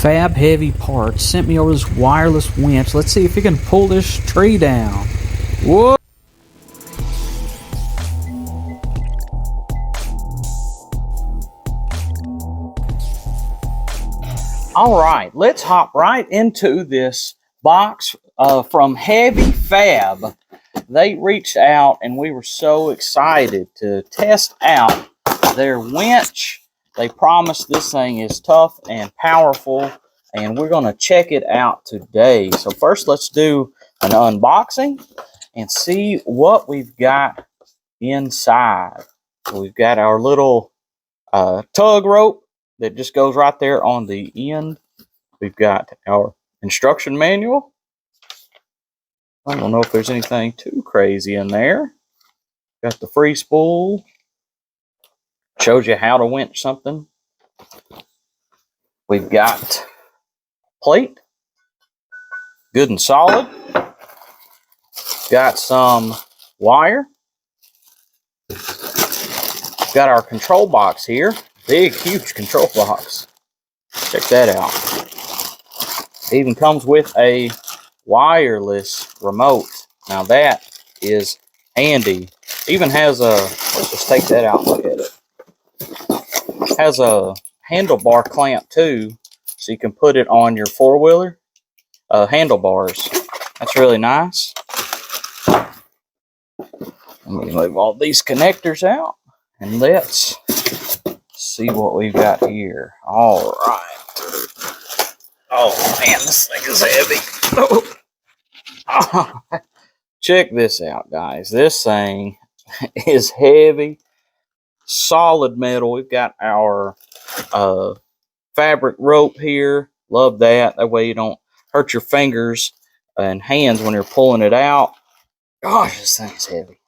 Fab Heavy Parts sent me over this wireless winch. Let's see if it can pull this tree down. Whoa! All right, let's hop right into this box from Heavy Fab. They reached out and we were so excited to test out their winch. They promised this thing is tough and powerful, and we're going to check it out today. So first, let's do an unboxing and see what we've got inside. So we've got our little tug rope that just goes right there on the end. We've got our instruction manual. I don't know if there's anything too crazy in there. Got the free spool. Shows you how to winch something. We've got plate. Good and solid. Got some wire. Got our control box here. Big, huge control box. Check that out. It even comes with a wireless remote. Now that is handy. Even has a, let's just take that out and look at it. Has a handlebar clamp too, so you can put it on your four-wheeler handlebars. That's really nice. Let me move all these connectors out and let's see what we've got here. All right. Oh man, this thing is heavy. Oh. Check this out, guys. This thing is heavy. Solid metal. We've got our fabric rope here. Love that. That way you don't hurt your fingers and hands when you're pulling it out. Gosh, this thing's heavy.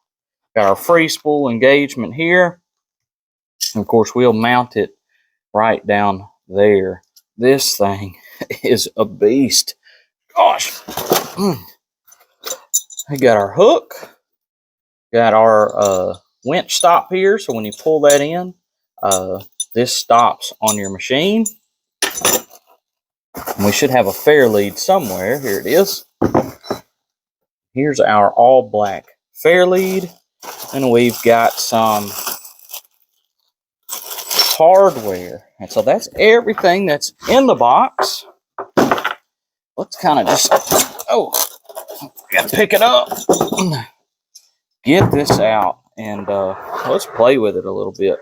Got our free spool engagement here. And of course, we'll mount it right down there. This thing is a beast. Gosh. We got our hook. Got our winch stop here, so when you pull that in, this stops on your machine. And we should have a fair lead somewhere. Here it is. Here's our all black fair lead, and we've got some hardware. And so that's everything that's in the box. Let's kind of just, gotta pick it up. Get this out. And let's play with it a little bit.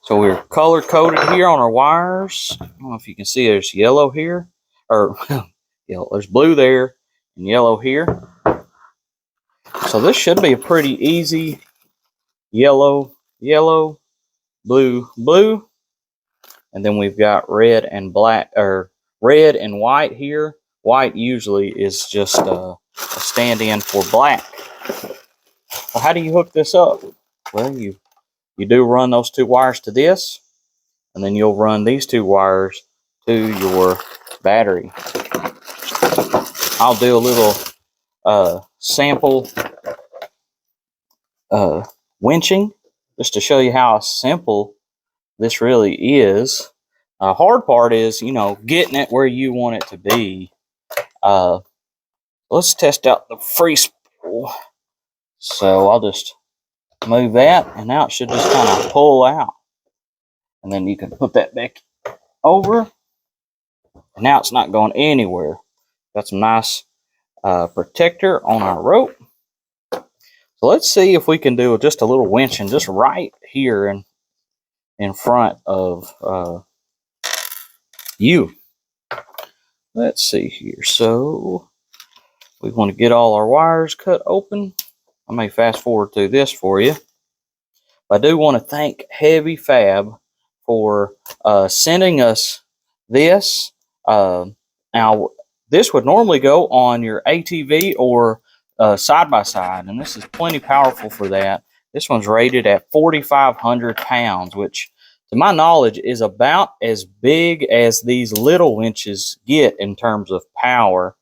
So we're color coded here on our wires. I don't know if you can see there's yellow here, or yellow. There's blue there and yellow here. So this should be a pretty easy yellow, yellow, blue, blue, and then we've got red and black, or red and white here. White usually is just a stand-in for black. Well, how do you hook this up? Well, you do run those two wires to this, and then you'll run these two wires to your battery. I'll do a little sample winching just to show you how simple this really is. Hard part is, getting it where you want it to be. Let's test out the free spool. So I'll just move that, and now it should just kind of pull out. And then you can put that back over. And now it's not going anywhere. Got some nice protector on our rope. So let's see if we can do just a little winching just right here in front of you. Let's see here. So we want to get all our wires cut open. I may fast forward through this for you. I do want to thank Heavy Fab for sending us this. Now, this would normally go on your ATV or side-by-side, and this is plenty powerful for that. This one's rated at 4,500 pounds, which, to my knowledge, is about as big as these little winches get in terms of power.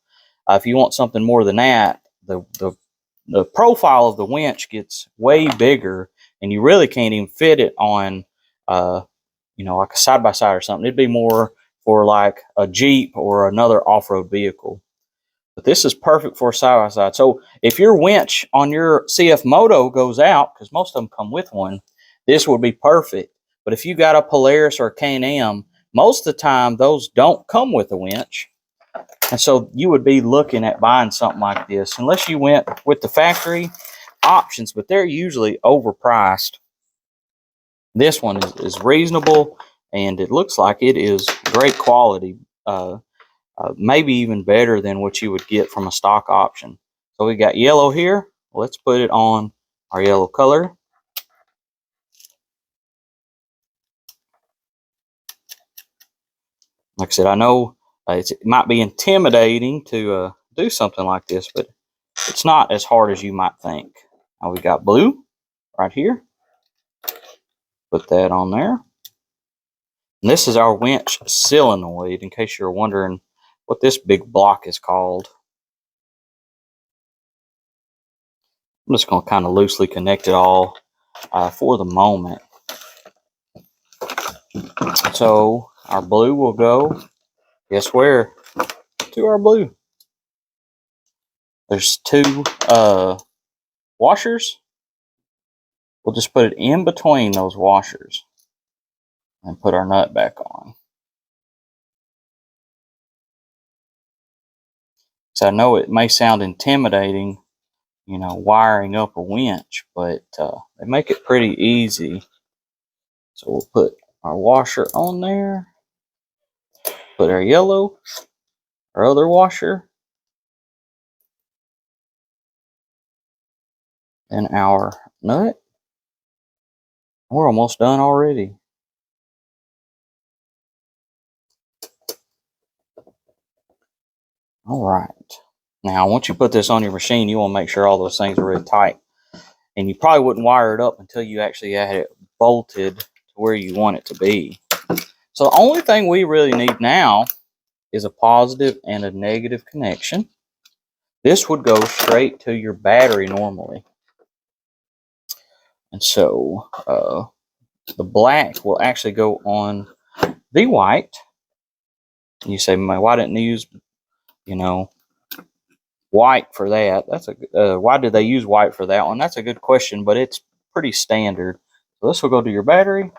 If you want something more than that, the profile of the winch gets way bigger, and you really can't even fit it on you know, like a side-by-side or something. It'd be more for like a Jeep or another off-road vehicle. But this is perfect for a side-by-side. So if your winch on your CF Moto goes out, because most of them come with one, this would be perfect. But if you got a Polaris or a Can-Am, most of the time those don't come with a winch. And so you would be looking at buying something like this, unless you went with the factory options, but they're usually overpriced. This one is reasonable, and it looks like it is great quality. Maybe even better than what you would get from a stock option. So we got yellow here. Let's put it on our yellow color. Like I said, I know it might be intimidating to do something like this, but it's not as hard as you might think. Now we got blue right here. Put that on there. And this is our winch solenoid, in case you're wondering what this big block is called. I'm just going to kind of loosely connect it all for the moment. So our blue will go, guess where? To our blue. There's two washers. We'll just put it in between those washers and put our nut back on. So I know it may sound intimidating, you know, wiring up a winch, but they make it pretty easy. So we'll put our washer on there, put our yellow, our other washer, and our nut. We're almost done already. All right. Now, once you put this on your machine, you want to make sure all those things are really tight. And you probably wouldn't wire it up until you actually had it bolted to where you want it to be. So the only thing we really need now is a positive and a negative connection. This would go straight to your battery normally. And so the black will actually go on the white. You say, why didn't they use, you know, white for that? That's a why did they use white for that one? That's a good question, but it's pretty standard. So this will go to your battery.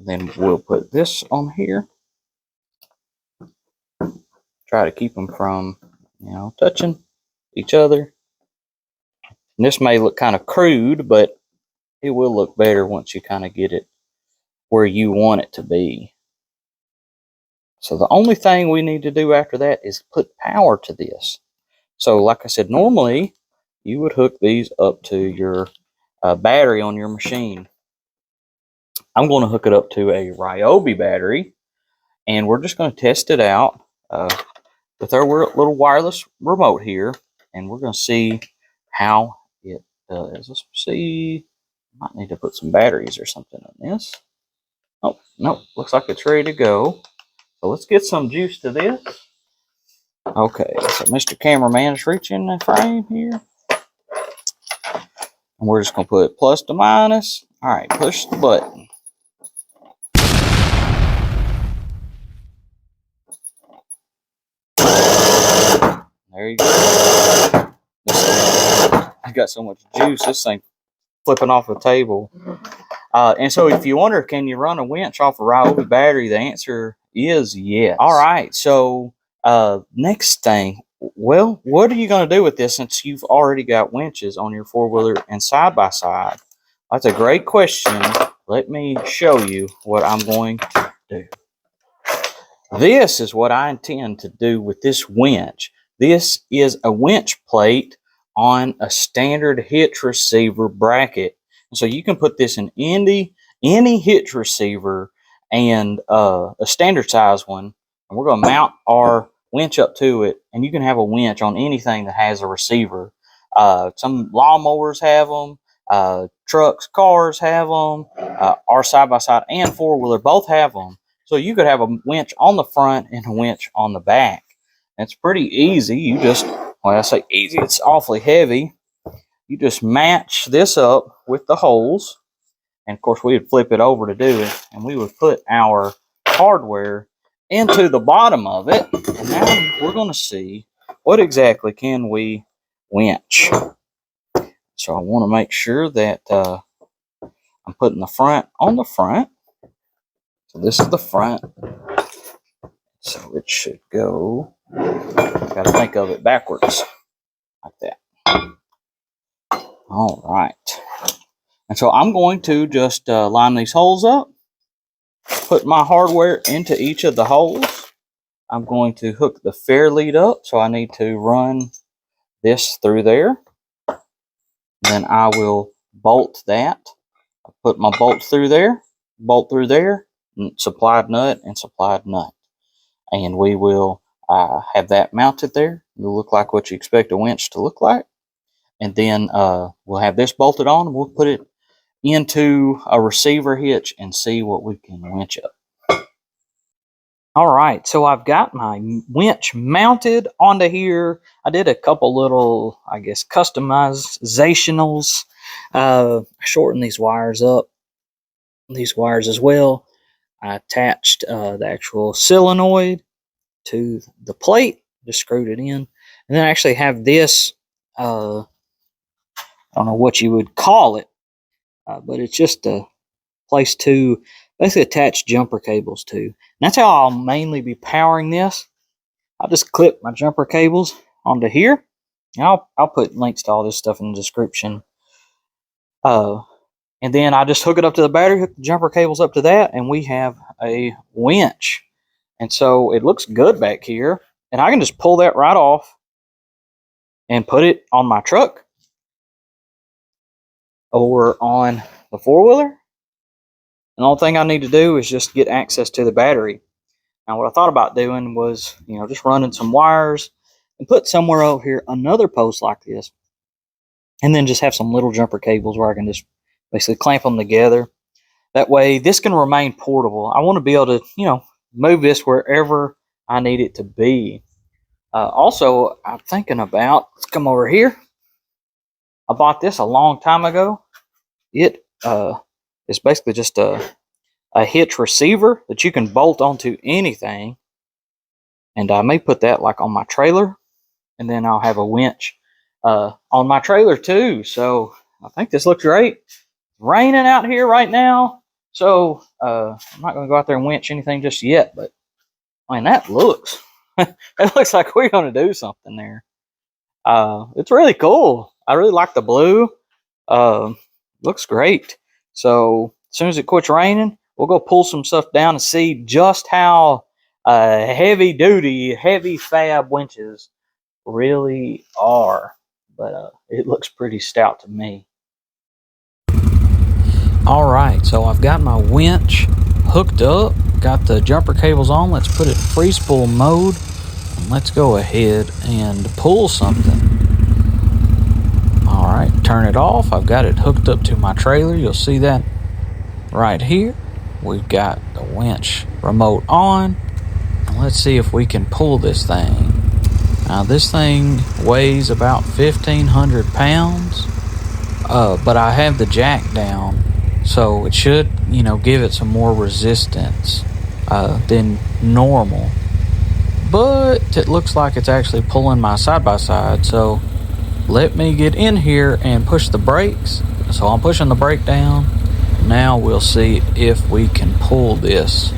Then we'll put this on here. Try to keep them from, you know, touching each other. And this may look kind of crude, but it will look better once you kind of get it where you want it to be. So the only thing we need to do after that is put power to this. So like I said, normally you would hook these up to your battery on your machine. I'm going to hook it up to a Ryobi battery, and we're just going to test it out with our little wireless remote here, and we're going to see how it does. Let's see. Might need to put some batteries or something on this. Oh, no, looks like it's ready to go. So let's get some juice to this. Okay, so Mr. Cameraman is reaching the frame here. And we're just going to put plus to minus. All right, push the button. There you go. I got so much juice, this thing flipping off the table. And so if you wonder, can you run a winch off a Ryobi battery? The answer is yes. All right, so next thing, well, what are you going to do with this since you've already got winches on your four-wheeler and side-by-side? That's a great question. Let me show you what I'm going to do. This is what I intend to do with this winch. This is a winch plate on a standard hitch receiver bracket. So you can put this in any hitch receiver and a standard size one. And we're going to mount our winch up to it. And you can have a winch on anything that has a receiver. Some lawnmowers have them. Trucks, cars have them. Our side-by-side and four-wheeler both have them. So you could have a winch on the front and a winch on the back. It's pretty easy. You just, when I say easy, it's awfully heavy. You just match this up with the holes. And of course we would flip it over to do it, and we would put our hardware into the bottom of it. And now we're going to see what exactly can we winch. So I want to make sure that I'm putting the front on the front. So this is the front. So it should go, got to think of it backwards, like that. All right. And so I'm going to just line these holes up, put my hardware into each of the holes. I'm going to hook the fair lead up, so I need to run this through there. Then I will bolt that. I put my bolt through there, supplied nut and supplied nut. And we will have that mounted there. It'll look like what you expect a winch to look like. And then we'll have this bolted on, and we'll put it into a receiver hitch and see what we can winch up. All right, so I've got my winch mounted onto here. I did a couple little, I guess, customizationals. I shortened these wires up, these wires as well. I attached the actual solenoid to the plate, just screwed it in. And then I actually have this, I don't know what you would call it, but it's just a place to basically attach jumper cables to. And that's how I'll mainly be powering this. I'll just clip my jumper cables onto here. And I'll put links to all this stuff in the description. And then I just hook it up to the battery, hook the jumper cables up to that, and we have a winch. And so it looks good back here. And I can just pull that right off and put it on my truck or on the four-wheeler. And the only thing I need to do is just get access to the battery. Now, what I thought about doing was, just running some wires and put somewhere over here another post like this. And then just have some little jumper cables where I can just basically clamp them together. That way, this can remain portable. I want to be able to, move this wherever I need it to be. Also, I'm thinking about, let's come over here. I bought this a long time ago. It is basically just a hitch receiver that you can bolt onto anything. And I may put that like on my trailer. And then I'll have a winch on my trailer too. So I think this looks great. It's raining out here right now. So I'm not going to go out there and winch anything just yet. But I mean, that looks, it looks like we're going to do something there. It's really cool. I really like the blue. Looks great. So as soon as it quits raining, we'll go pull some stuff down and see just how heavy duty, heavy fab winches really are. But it looks pretty stout to me. All right, so I've got my winch hooked up, got the jumper cables on. Let's put it in free spool mode, and let's go ahead and pull something. All right, turn it off. I've got it hooked up to my trailer. You'll see that right here. We've got the winch remote on, and let's see if we can pull this thing. Now, this thing weighs about 1,500 pounds, but I have the jack down, so it should, give it some more resistance than normal. But it looks like it's actually pulling my side-by-side, so let me get in here and push the brakes. So I'm pushing the brake down. Now we'll see if we can pull this.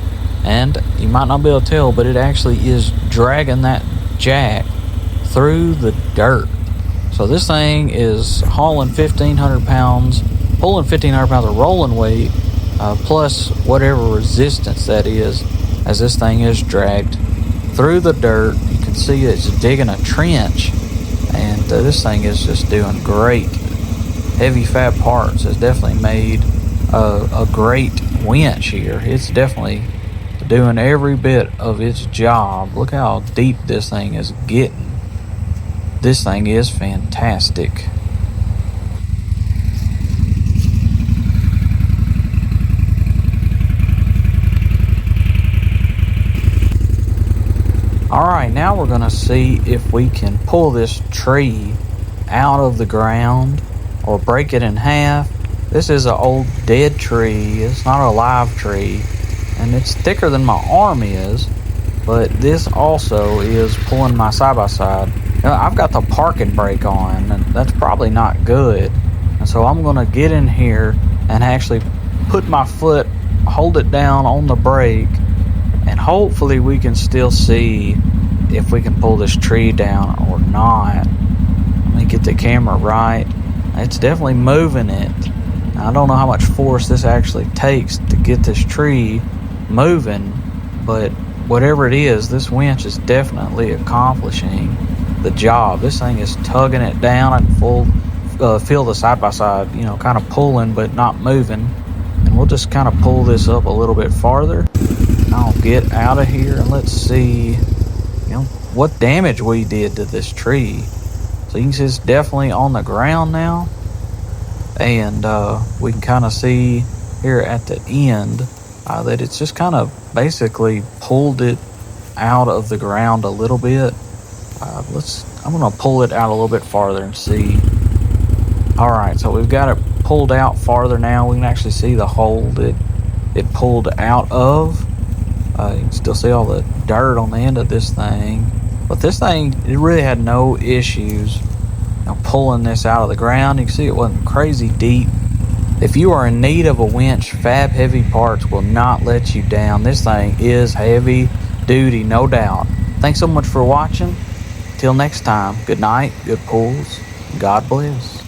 And you might not be able to tell, but it actually is dragging that jack through the dirt. So this thing is hauling 1,500 pounds, pulling 1,500 pounds of rolling weight, plus whatever resistance that is, as this thing is dragged through the dirt. You can see it's digging a trench, and this thing is just doing great. Heavy fab parts has definitely made a great winch here. It's definitely doing every bit of its job. Look how deep this thing is getting. This thing is fantastic. Alright, now we're going to see if we can pull this tree out of the ground or break it in half This is an old dead tree. It's not a live tree, and it's thicker than my arm is, but this also is pulling my side-by-side. Now, I've got the parking brake on, and that's probably not good. And so I'm going to get in here and actually put my foot, hold it down on the brake, and hopefully we can still see if we can pull this tree down or not. Let me get the camera right. It's definitely moving it. Now, I don't know how much force this actually takes to get this tree moving, but whatever it is, this winch is definitely accomplishing the job. This thing is tugging it down. I can feel the side-by-side, you know, kind of pulling but not moving. And we'll just kind of pull this up a little bit farther. I'll get out of here and let's see, you know, what damage we did to this tree. So you can see it's definitely on the ground now. And we can kind of see here at the end that it's just kind of basically pulled it out of the ground a little bit. I'm going to pull it out a little bit farther and see. Alright, so we've got it pulled out farther now. We can actually see the hole that it pulled out of. You can still see all the dirt on the end of this thing. But this thing, it really had no issues, you know, pulling this out of the ground. You can see it wasn't crazy deep. If you are in need of a winch, Fab Heavy Parts will not let you down. This thing is heavy duty, no doubt. Thanks so much for watching. Till next time, good night, good pulls, God bless.